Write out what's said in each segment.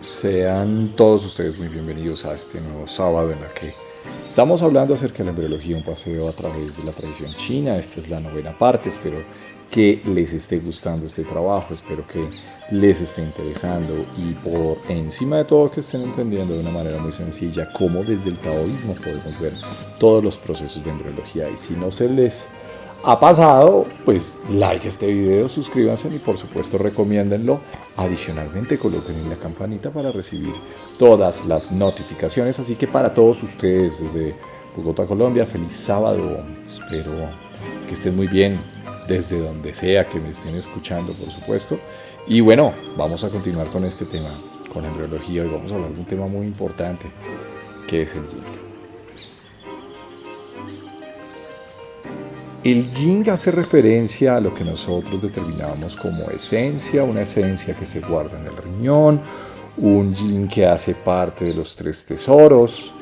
Sean todos ustedes muy bienvenidos a este nuevo sábado en el que estamos hablando acerca de la embriología, un paseo a través de la tradición china. Esta es la novena parte, espero que les esté gustando este trabajo, espero que les esté interesando y por encima de todo que estén entendiendo de una manera muy sencilla cómo desde el taoísmo podemos ver todos los procesos de embriología. Y si no se les ha pasado, pues like este video, suscríbanse y por supuesto recomiéndenlo. Adicionalmente coloquen en la campanita para recibir todas las notificaciones. Así que para todos ustedes desde Bogotá, Colombia, feliz sábado. Espero que estén muy bien desde donde sea que me estén escuchando, por supuesto. Y bueno, vamos a continuar con este tema, con la embriología. Hoy vamos a hablar de un tema muy importante, que es el yin. El yin hace referencia a lo que nosotros determinamos como esencia, una esencia que se guarda en el riñón, un yin que hace parte de los tres tesoros,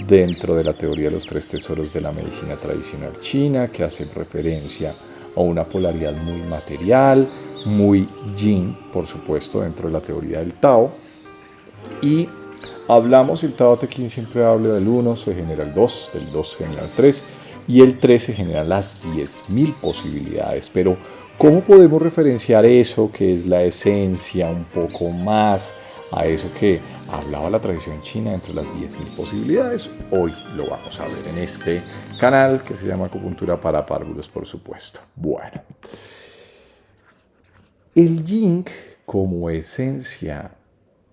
dentro de la teoría de los tres tesoros de la medicina tradicional china, que hace referencia a una polaridad muy material, muy yin, por supuesto, dentro de la teoría del Tao. Y hablamos, el Tao Te Ching siempre habla del 1, se genera el 2, del 2 se genera el 3 y el 3 se genera las 10.000 posibilidades. Pero ¿cómo podemos referenciar eso que es la esencia un poco más a eso que hablaba la tradición china entre las 10.000 posibilidades? Hoy lo vamos a ver en este canal que se llama Acupuntura para Párvulos, por supuesto. Bueno, el yin como esencia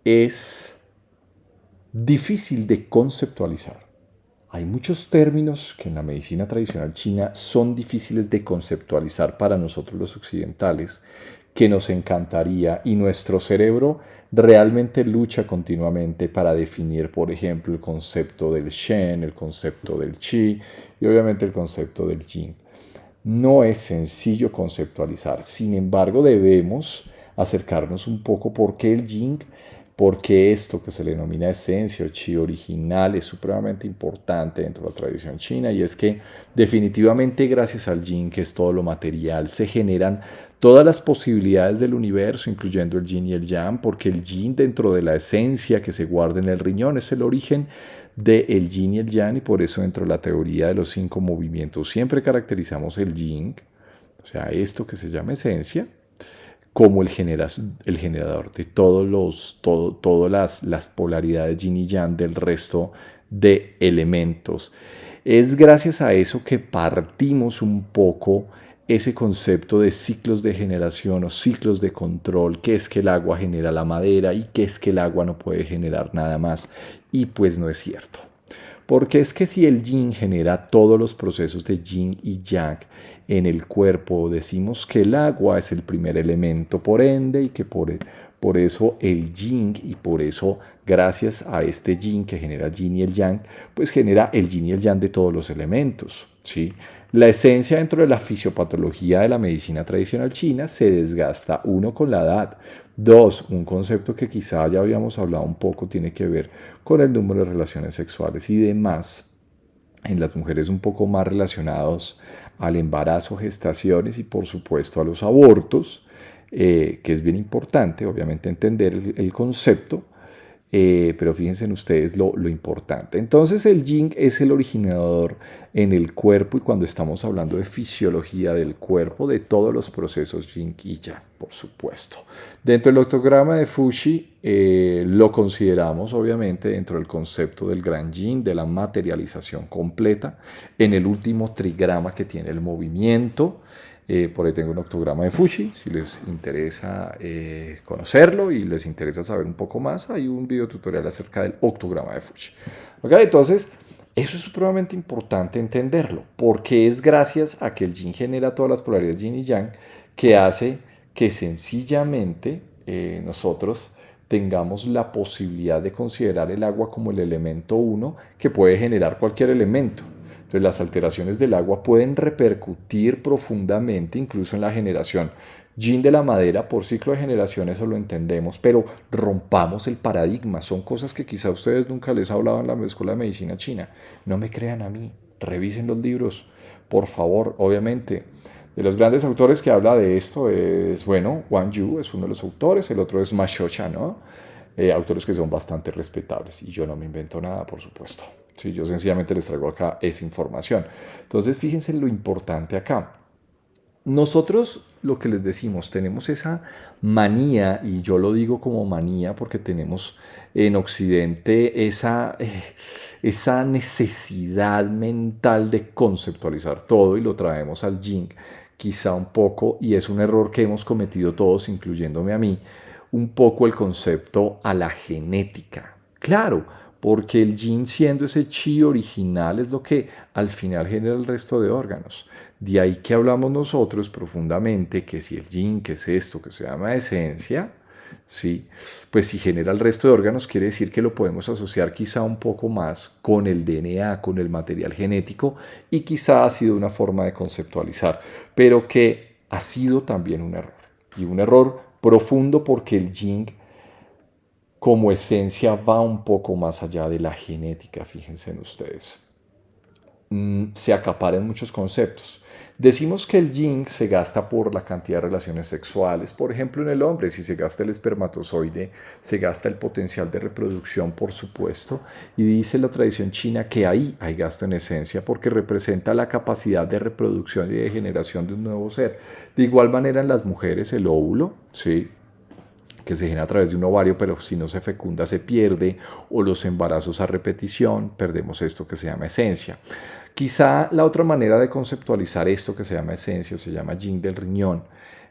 es difícil de conceptualizar. Hay muchos términos que en la medicina tradicional china son difíciles de conceptualizar para nosotros los occidentales, que nos encantaría y nuestro cerebro realmente lucha continuamente para definir, por ejemplo, el concepto del Shen, el concepto del Qi y obviamente el concepto del Yin. No es sencillo conceptualizar, sin embargo debemos acercarnos un poco porque el Yin, porque esto que se le denomina esencia o chi original es supremamente importante dentro de la tradición china, y es que definitivamente gracias al yin, que es todo lo material, se generan todas las posibilidades del universo, incluyendo el yin y el yang, porque el yin dentro de la esencia que se guarda en el riñón es el origen del yin y el yang, y por eso dentro de la teoría de los 5 movimientos siempre caracterizamos el yin, o sea, esto que se llama esencia, como el generador de todas las polaridades yin y yang del resto de elementos. Es gracias a eso que partimos un poco ese concepto de ciclos de generación o ciclos de control, que es que el agua genera la madera y que es que el agua no puede generar nada más. Y pues no es cierto. Porque es que si el yin genera todos los procesos de yin y yang en el cuerpo, decimos que el agua es el primer elemento por ende y que por eso el yin y por eso gracias a este yin que genera el yin y el yang, pues genera el yin y el yang de todos los elementos, ¿sí? La esencia dentro de la fisiopatología de la medicina tradicional china se desgasta, uno, con la edad, dos, un concepto que quizá ya habíamos hablado un poco, tiene que ver con el número de relaciones sexuales y demás, en las mujeres un poco más relacionados al embarazo, gestaciones y por supuesto a los abortos, que es bien importante, obviamente, entender el concepto, pero fíjense en ustedes lo importante. Entonces el yin es el originador en el cuerpo y cuando estamos hablando de fisiología del cuerpo, de todos los procesos yin y yang, por supuesto. Dentro del octograma de Fushi lo consideramos obviamente dentro del concepto del gran yin, de la materialización completa, en el último trigrama que tiene el movimiento. Por ahí tengo un octograma de Fushi, si les interesa conocerlo y les interesa saber un poco más, hay un video tutorial acerca del octograma de Fushi. ¿Okay? Entonces, eso es supremamente importante entenderlo, porque es gracias a que el yin genera todas las polaridades yin y yang que hace que sencillamente nosotros tengamos la posibilidad de considerar el agua como el elemento uno que puede generar cualquier elemento. Entonces, las alteraciones del agua pueden repercutir profundamente incluso en la generación yin de la madera por ciclo de generación, eso lo entendemos, pero rompamos el paradigma. Son cosas que quizá a ustedes nunca les ha hablado en la Escuela de Medicina China. No me crean a mí, revisen los libros, por favor. Obviamente, de los grandes autores que habla de esto es, bueno, Wang Yu es uno de los autores, el otro es Ma Xiaoshan, ¿no? autores que son bastante respetables. Y yo no me invento nada, por supuesto. Sí, yo sencillamente les traigo acá esa información. Entonces, fíjense lo importante acá. Nosotros, lo que les decimos, tenemos esa manía, y yo lo digo como manía porque tenemos en Occidente esa necesidad mental de conceptualizar todo y lo traemos al yin, quizá un poco, y es un error que hemos cometido todos, incluyéndome a mí, un poco el concepto a la genética. Claro, porque el yin, siendo ese chi original, es lo que al final genera el resto de órganos. De ahí que hablamos nosotros profundamente que si el yin, que es esto que se llama esencia, ¿sí? Pues si genera el resto de órganos, quiere decir que lo podemos asociar quizá un poco más con el DNA, con el material genético, y quizá ha sido una forma de conceptualizar, pero que ha sido también un error. Y un error profundo porque el yin como esencia va un poco más allá de la genética, fíjense en ustedes. Se acaparan muchos conceptos. Decimos que el yin se gasta por la cantidad de relaciones sexuales. Por ejemplo, en el hombre, si se gasta el espermatozoide, se gasta el potencial de reproducción, por supuesto. Y dice la tradición china que ahí hay gasto en esencia porque representa la capacidad de reproducción y de generación de un nuevo ser. De igual manera en las mujeres el óvulo, ¿sí?, que se genera a través de un ovario, pero si no se fecunda se pierde, o los embarazos a repetición, perdemos esto que se llama esencia. Quizá la otra manera de conceptualizar esto que se llama esencia o se llama yin del riñón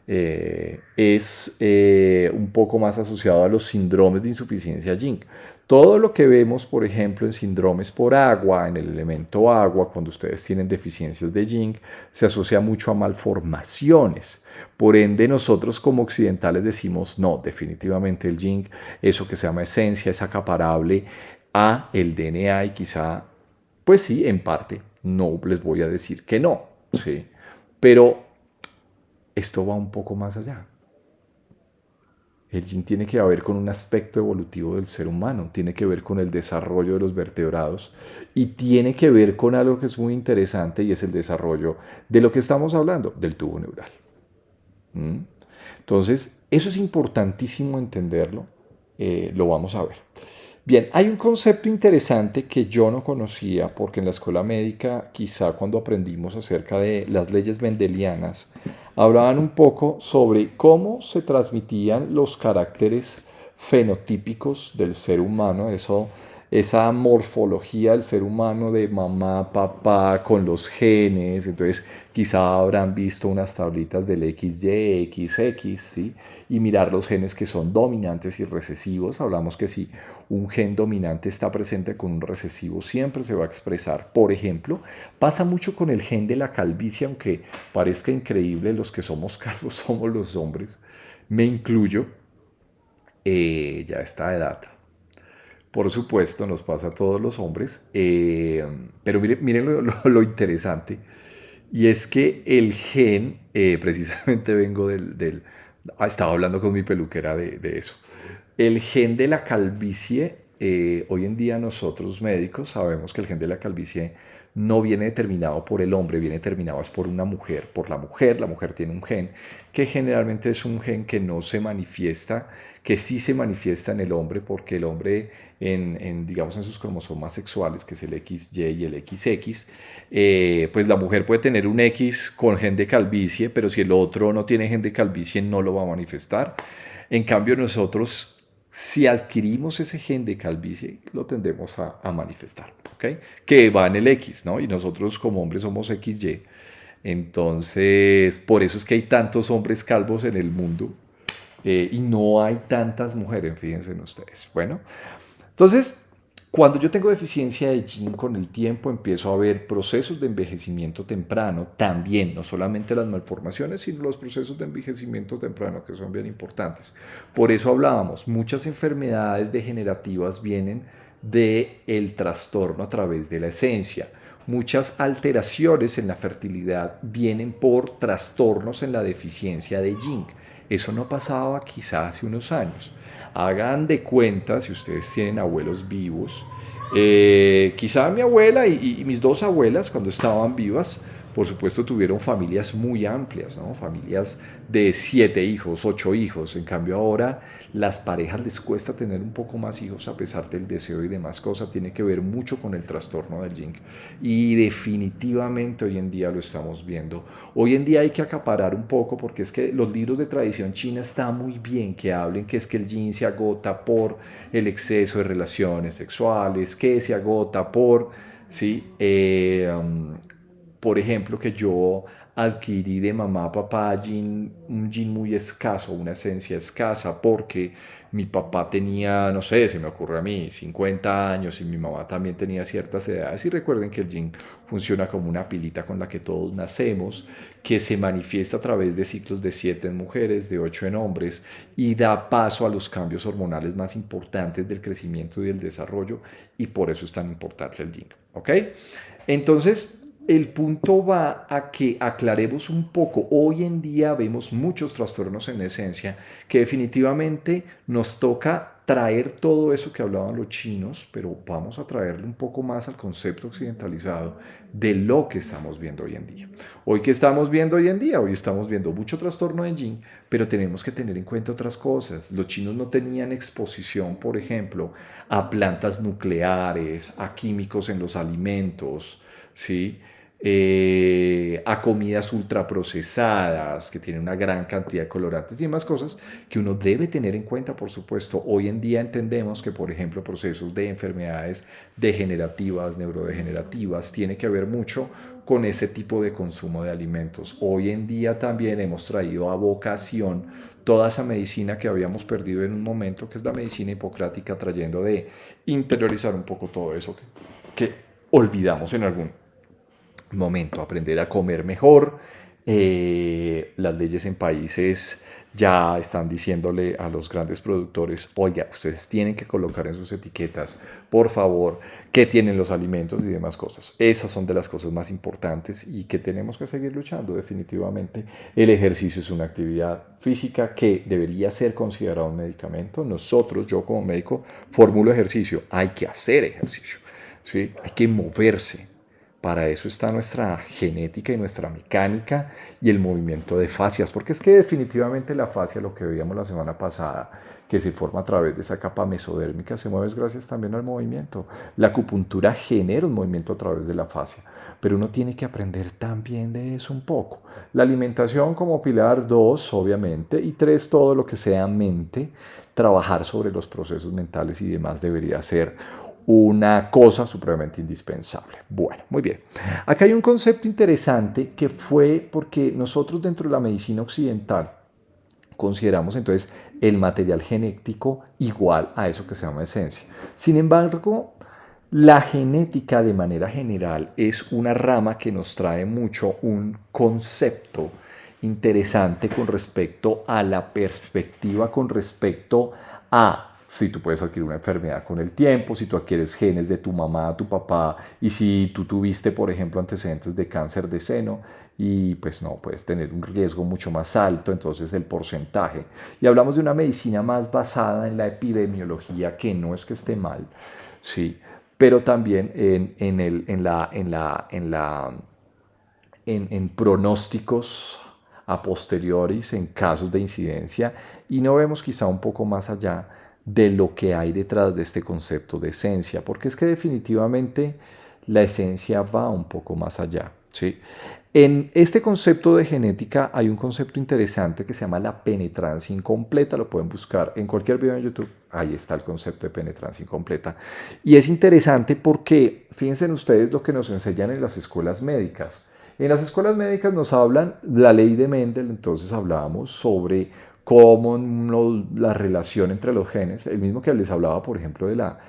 es un poco más asociado a los síndromes de insuficiencia yin. Todo lo que vemos, por ejemplo, en síndromes por agua, en el elemento agua, cuando ustedes tienen deficiencias de yin, se asocia mucho a malformaciones. Por ende, nosotros como occidentales decimos, no, definitivamente el yin, eso que se llama esencia, es acaparable a el DNA y quizá, pues sí, en parte, no les voy a decir que no, ¿sí? Pero esto va un poco más allá. El yin tiene que ver con un aspecto evolutivo del ser humano, tiene que ver con el desarrollo de los vertebrados y tiene que ver con algo que es muy interesante y es el desarrollo de lo que estamos hablando, del tubo neural. ¿Mm? Entonces, eso es importantísimo entenderlo, lo vamos a ver. Bien, hay un concepto interesante que yo no conocía porque en la escuela médica, quizá cuando aprendimos acerca de las leyes mendelianas, hablaban un poco sobre cómo se transmitían los caracteres fenotípicos del ser humano, esa morfología del ser humano de mamá, papá, con los genes. Entonces, quizá habrán visto unas tablitas del XY, XX, ¿sí? Y mirar los genes que son dominantes y recesivos. Hablamos que si un gen dominante está presente con un recesivo, siempre se va a expresar. Por ejemplo, pasa mucho con el gen de la calvicie, aunque parezca increíble, los que somos calvos somos los hombres. Me incluyo, ya está de edad. Por supuesto, nos pasa a todos los hombres, pero miren lo interesante, y es que el gen, precisamente vengo estaba hablando con mi peluquera de eso, el gen de la calvicie, hoy en día nosotros médicos sabemos que el gen de la calvicie no viene determinado por el hombre, viene determinado es por una mujer, por la mujer tiene un gen que generalmente es un gen que no se manifiesta, que sí se manifiesta en el hombre, porque el hombre digamos en sus cromosomas sexuales, que es el XY y el XX, pues la mujer puede tener un X con gen de calvicie, pero si el otro no tiene gen de calvicie no lo va a manifestar. En cambio nosotros, si adquirimos ese gen de calvicie, lo tendemos a manifestar, ¿ok? Que va en el X, ¿no? Y nosotros como hombres somos XY. Entonces, por eso es que hay tantos hombres calvos en el mundo y no hay tantas mujeres, fíjense en ustedes. Bueno, entonces, cuando yo tengo deficiencia de yin con el tiempo, empiezo a ver procesos de envejecimiento temprano, también, no solamente las malformaciones, sino los procesos de envejecimiento temprano, que son bien importantes. Por eso hablábamos, muchas enfermedades degenerativas vienen del trastorno a través de la esencia. Muchas alteraciones en la fertilidad vienen por trastornos en la deficiencia de yin. Eso no pasaba quizá hace unos años. Hagan de cuenta, si ustedes tienen abuelos vivos, quizá mi abuela y mis dos abuelas, cuando estaban vivas, por supuesto, tuvieron familias muy amplias, ¿no? Familias de 7 hijos, 8 hijos. En cambio ahora las parejas les cuesta tener un poco más hijos a pesar del deseo y demás cosas. Tiene que ver mucho con el trastorno del yin. Y definitivamente hoy en día lo estamos viendo. Hoy en día hay que acaparar un poco porque es que los libros de tradición china está muy bien que hablen que es que el yin se agota por el exceso de relaciones sexuales, que se agota por, ¿sí? Por ejemplo, que yo adquirí de mamá, papá, un yin muy escaso, una esencia escasa, porque mi papá tenía, no sé, se me ocurre a mí, 50 años y mi mamá también tenía ciertas edades. Y recuerden que el yin funciona como una pilita con la que todos nacemos, que se manifiesta a través de ciclos de 7 en mujeres, de 8 en hombres, y da paso a los cambios hormonales más importantes del crecimiento y del desarrollo, y por eso es tan importante el yin. ¿Ok? Entonces, el punto va a que aclaremos un poco. Hoy en día vemos muchos trastornos en esencia que definitivamente nos toca traer todo eso que hablaban los chinos, pero vamos a traerle un poco más al concepto occidentalizado de lo que estamos viendo hoy en día. Hoy que estamos viendo hoy en día, hoy estamos viendo mucho trastorno de yin, pero tenemos que tener en cuenta otras cosas. Los chinos no tenían exposición, por ejemplo, a plantas nucleares, a químicos en los alimentos, ¿sí? A comidas ultraprocesadas que tienen una gran cantidad de colorantes y demás cosas que uno debe tener en cuenta, por supuesto. Hoy en día entendemos que, por ejemplo, procesos de enfermedades degenerativas, neurodegenerativas, tiene que ver mucho con ese tipo de consumo de alimentos. Hoy en día también hemos traído a vocación toda esa medicina que habíamos perdido en un momento, que es la medicina hipocrática, trayendo de interiorizar un poco todo eso que olvidamos en algún momento, aprender a comer mejor. Las leyes en países ya están diciéndole a los grandes productores, oiga, ustedes tienen que colocar en sus etiquetas, por favor, qué tienen los alimentos y demás cosas. Esas son de las cosas más importantes y que tenemos que seguir luchando definitivamente. El ejercicio es una actividad física que debería ser considerado un medicamento. Nosotros, yo como médico, formulo ejercicio. Hay que hacer ejercicio, ¿sí? Hay que moverse. Para eso está nuestra genética y nuestra mecánica y el movimiento de fascias, porque es que definitivamente la fascia, lo que veíamos la semana pasada, que se forma a través de esa capa mesodérmica, se mueve gracias también al movimiento. La acupuntura genera un movimiento a través de la fascia, pero uno tiene que aprender también de eso un poco. La alimentación como pilar 2, obviamente, y 3, todo lo que sea mente, trabajar sobre los procesos mentales y demás debería ser una cosa supremamente indispensable. Bueno, muy bien. Acá hay un concepto interesante que fue porque nosotros dentro de la medicina occidental consideramos entonces el material genético igual a eso que se llama esencia. Sin embargo, la genética de manera general es una rama que nos trae mucho un concepto interesante con respecto a la perspectiva, con respecto a si tú puedes adquirir una enfermedad con el tiempo, si tú adquieres genes de tu mamá, tu papá, y si tú tuviste, por ejemplo, antecedentes de cáncer de seno, y pues no, puedes tener un riesgo mucho más alto, entonces el porcentaje. Y hablamos de una medicina más basada en la epidemiología, que no es que esté mal, sí, pero también en pronósticos a posteriores, en casos de incidencia, y no vemos quizá un poco más allá de lo que hay detrás de este concepto de esencia, porque es que definitivamente la esencia va un poco más allá, ¿sí? En este concepto de genética hay un concepto interesante que se llama la penetrancia incompleta, lo pueden buscar en cualquier video en YouTube, ahí está el concepto de penetrancia incompleta, y es interesante porque, fíjense en ustedes lo que nos enseñan en las escuelas médicas. En las escuelas médicas nos hablan la ley de Mendel, entonces hablábamos sobre cómo la relación entre los genes, el mismo que les hablaba, por ejemplo, de la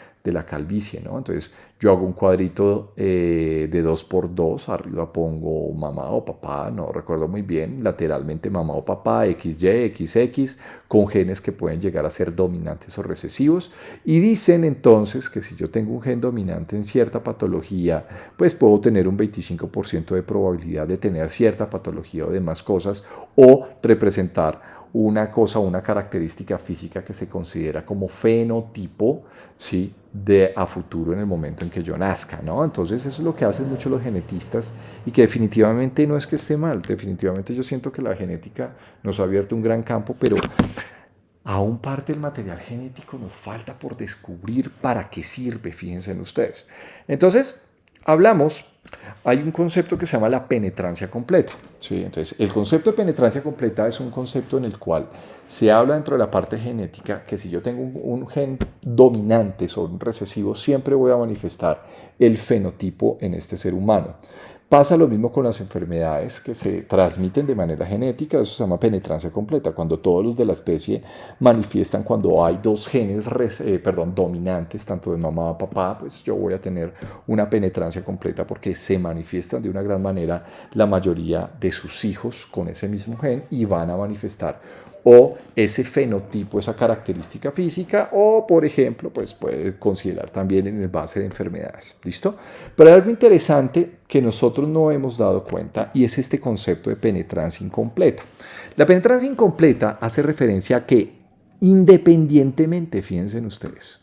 calvicie, ¿no? Entonces, yo hago un cuadrito de 2x2, arriba pongo mamá o papá, no recuerdo muy bien, lateralmente mamá o papá, XY, XX, con genes que pueden llegar a ser dominantes o recesivos, y dicen entonces que si yo tengo un gen dominante en cierta patología, pues puedo tener un 25% de probabilidad de tener cierta patología o demás cosas, o representar una cosa, una característica física que se considera como fenotipo, ¿sí? De a futuro en el momento en que yo nazca, ¿no? Entonces eso es lo que hacen muchos los genetistas y que definitivamente no es que esté mal, definitivamente yo siento que la genética nos ha abierto un gran campo, pero aún parte del material genético nos falta por descubrir para qué sirve, fíjense en ustedes. Entonces, hay un concepto que se llama la penetrancia completa. ¿Sí? Entonces, el concepto de penetrancia completa es un concepto en el cual se habla dentro de la parte genética que si yo tengo un gen dominante sobre un recesivo, siempre voy a manifestar el fenotipo en este ser humano. Pasa lo mismo con las enfermedades que se transmiten de manera genética, eso se llama penetrancia completa, cuando todos los de la especie manifiestan cuando hay dos genes dominantes, tanto de mamá o papá, pues yo voy a tener una penetrancia completa porque se manifiestan de una gran manera la mayoría de sus hijos con ese mismo gen y van a manifestar o ese fenotipo, esa característica física, o por ejemplo, pues puede considerar también en el base de enfermedades. ¿Listo? Pero hay algo interesante que nosotros no hemos dado cuenta y es este concepto de penetrancia incompleta. La penetrancia incompleta hace referencia a que independientemente, fíjense en ustedes,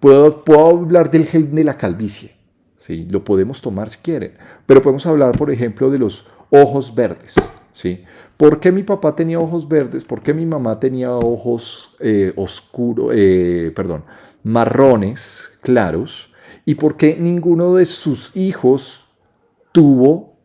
puedo hablar del gen de la calvicie, ¿sí? Lo podemos tomar si quieren, pero podemos hablar, por ejemplo, de los ojos verdes, ¿sí? ¿Por qué mi papá tenía ojos verdes? ¿Por qué mi mamá tenía ojos marrones claros? ¿Y por qué ninguno de sus hijos tuvo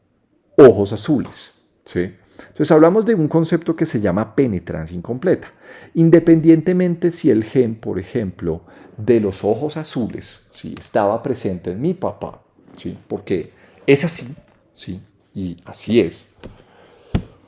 ojos azules? ¿Sí? Entonces hablamos de un concepto que se llama penetrancia incompleta. Independientemente si el gen, por ejemplo, de los ojos azules, ¿sí? Estaba presente en mi papá, ¿sí? Porque es así, ¿sí? Y así es.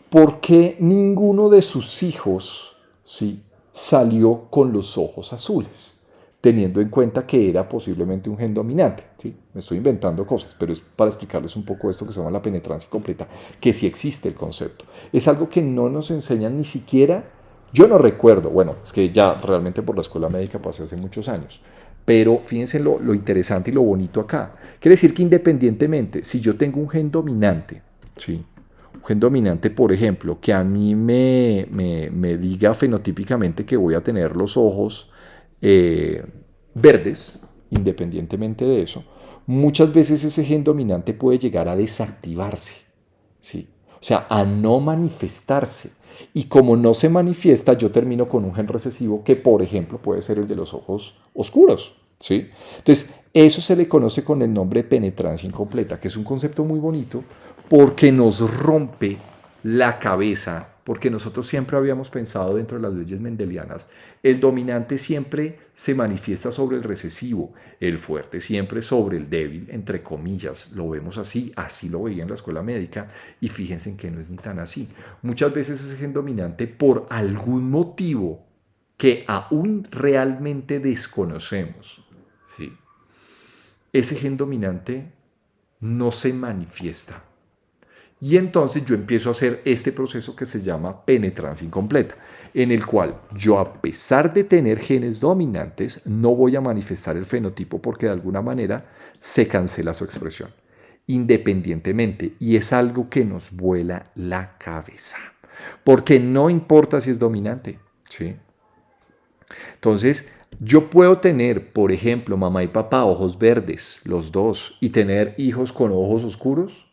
¿Por qué ninguno de sus hijos, ¿sí? Salió con los ojos azules? Teniendo en cuenta que era posiblemente un gen dominante. ¿Sí? Me estoy inventando cosas, pero es para explicarles un poco esto que se llama la penetrancia completa, que sí existe el concepto. Es algo que no nos enseñan ni siquiera, yo no recuerdo, bueno, es que ya realmente por la escuela médica pasé hace muchos años, pero fíjense lo interesante y lo bonito acá. Quiere decir que independientemente, si yo tengo un gen dominante, ¿sí? Un gen dominante, por ejemplo, que a mí me diga fenotípicamente que voy a tener los ojos verdes, independientemente de eso, muchas veces ese gen dominante puede llegar a desactivarse, ¿sí? O sea, a no manifestarse. Y como no se manifiesta, yo termino con un gen recesivo que, por ejemplo, puede ser el de los ojos oscuros, ¿sí? Entonces, eso se le conoce con el nombre de penetrancia incompleta, que es un concepto muy bonito porque nos rompe la cabeza, porque nosotros siempre habíamos pensado dentro de las leyes mendelianas, el dominante siempre se manifiesta sobre el recesivo, el fuerte siempre sobre el débil, entre comillas, lo vemos así, así lo veía en la escuela médica, y fíjense en que no es ni tan así. Muchas veces ese gen dominante, por algún motivo que aún realmente desconocemos, ¿sí? Ese gen dominante no se manifiesta. Y entonces yo empiezo a hacer este proceso que se llama penetrancia incompleta, en el cual yo, a pesar de tener genes dominantes, no voy a manifestar el fenotipo porque de alguna manera se cancela su expresión, independientemente. Y es algo que nos vuela la cabeza, porque no importa si es dominante, ¿sí? Entonces, yo puedo tener, por ejemplo, mamá y papá ojos verdes, los dos, y tener hijos con ojos oscuros,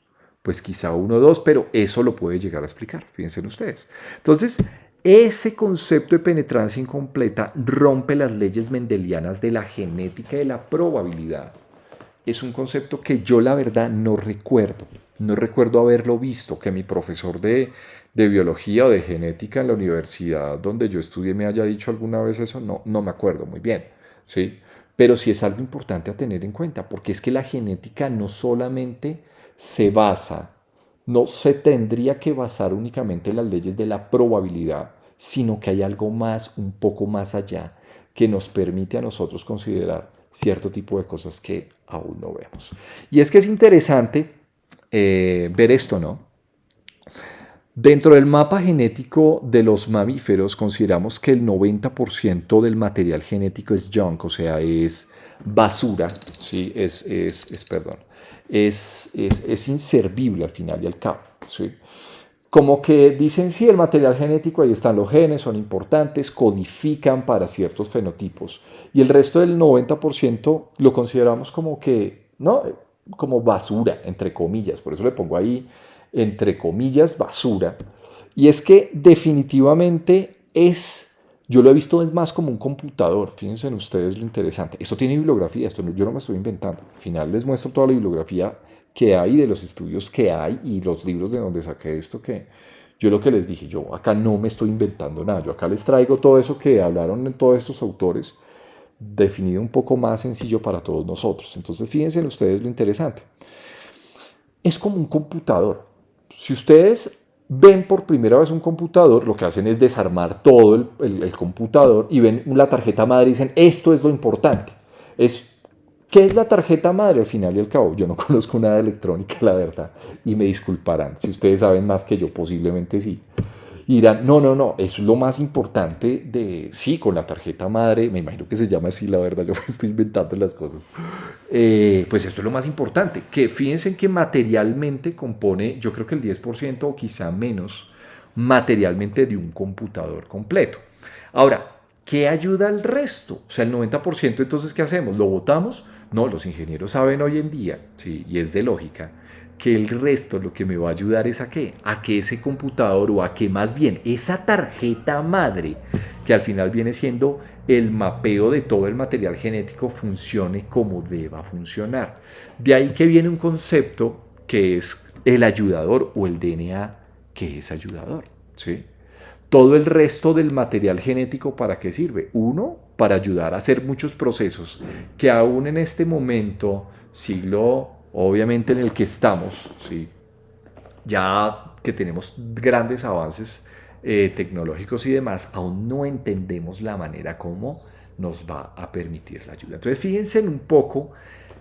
pues quizá uno o dos, pero eso lo puede llegar a explicar, fíjense ustedes. Entonces, ese concepto de penetrancia incompleta rompe las leyes mendelianas de la genética y de la probabilidad. Es un concepto que yo la verdad no recuerdo. No recuerdo haberlo visto, que mi profesor de biología o de genética en la universidad donde yo estudié me haya dicho alguna vez eso. No, no me acuerdo muy bien, ¿sí? Pero sí es algo importante a tener en cuenta, porque es que la genética no solamente se basa, no se tendría que basar únicamente en las leyes de la probabilidad, sino que hay algo más, un poco más allá, que nos permite a nosotros considerar cierto tipo de cosas que aún no vemos. Y es que es interesante ver esto, ¿no? Dentro del mapa genético de los mamíferos consideramos que el 90% del material genético es junk, o sea, es basura, ¿sí? Es inservible al final y al cabo, ¿sí? como que dicen, sí, el material genético, ahí están los genes, son importantes, codifican para ciertos fenotipos. Y el resto del 90% lo consideramos como que, ¿no? Como basura, entre comillas. Por eso le pongo ahí, entre comillas, basura. Y es que definitivamente yo lo he visto es más como un computador. Fíjense en ustedes lo interesante. Esto tiene bibliografía, yo no me estoy inventando. Al final les muestro toda la bibliografía que hay, de los estudios que hay y los libros de donde saqué esto, que yo lo que les dije, yo acá no me estoy inventando nada, yo acá les traigo todo eso que hablaron en todos estos autores, definido un poco más sencillo para todos nosotros. Entonces fíjense en ustedes lo interesante. Es como un computador. Si ustedes ven por primera vez un computador, lo que hacen es desarmar todo el computador y ven la tarjeta madre y dicen, esto es lo importante. ¿Qué es la tarjeta madre? Al final y al cabo, yo no conozco nada de electrónica, la verdad, y me disculparán. Si ustedes saben más que yo, posiblemente sí. Y dirán, no, no, no, eso es lo más importante sí, con la tarjeta madre, me imagino que se llama así, la verdad, yo me estoy inventando las cosas. Pues esto es lo más importante, que fíjense en que materialmente compone, yo creo que el 10% o quizá menos, materialmente de un computador completo. Ahora, ¿qué ayuda al resto? O sea, el 90%, entonces, ¿qué hacemos? ¿Lo votamos? No, los ingenieros saben hoy en día, sí, y es de lógica, que el resto lo que me va a ayudar es a qué, a que ese computador o a que más bien esa tarjeta madre, que al final viene siendo el mapeo de todo el material genético, funcione como deba funcionar. De ahí que viene un concepto que es el ayudador o el DNA que es ayudador, ¿sí? Todo el resto del material genético, ¿para qué sirve? Uno, para ayudar a hacer muchos procesos que aún en este momento, siglo obviamente en el que estamos, ¿sí? Ya que tenemos grandes avances tecnológicos y demás, aún no entendemos la manera como nos va a permitir la ayuda. Entonces fíjense en un poco,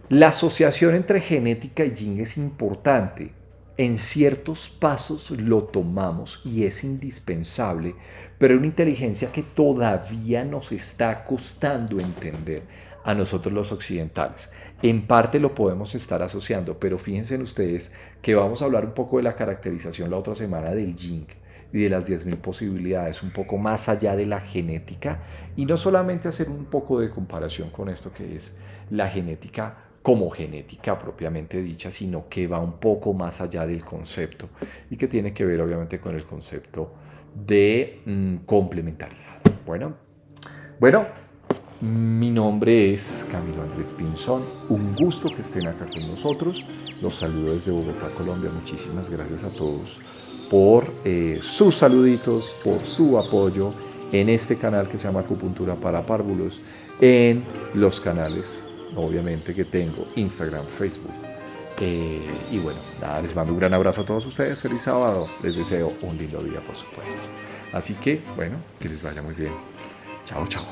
la asociación entre genética y yin es importante. En ciertos pasos lo tomamos y es indispensable, pero es una inteligencia que todavía nos está costando entender a nosotros los occidentales. En parte lo podemos estar asociando, pero fíjense en ustedes que vamos a hablar un poco de la caracterización la otra semana del yin y de las 10.000 posibilidades, un poco más allá de la genética, y no solamente hacer un poco de comparación con esto que es la genética como genética propiamente dicha, sino que va un poco más allá del concepto y que tiene que ver obviamente con el concepto de complementariedad. Bueno, mi nombre es Camilo Andrés Pinzón, un gusto que estén acá con nosotros, los saludo desde Bogotá, Colombia, muchísimas gracias a todos por sus saluditos, por su apoyo en este canal que se llama Acupuntura para Párvulos, en los canales obviamente que tengo, Instagram, Facebook. Y bueno, nada, les mando un gran abrazo a todos ustedes, feliz sábado, les deseo un lindo día por supuesto. Así que, bueno, que les vaya muy bien. Chao, chao.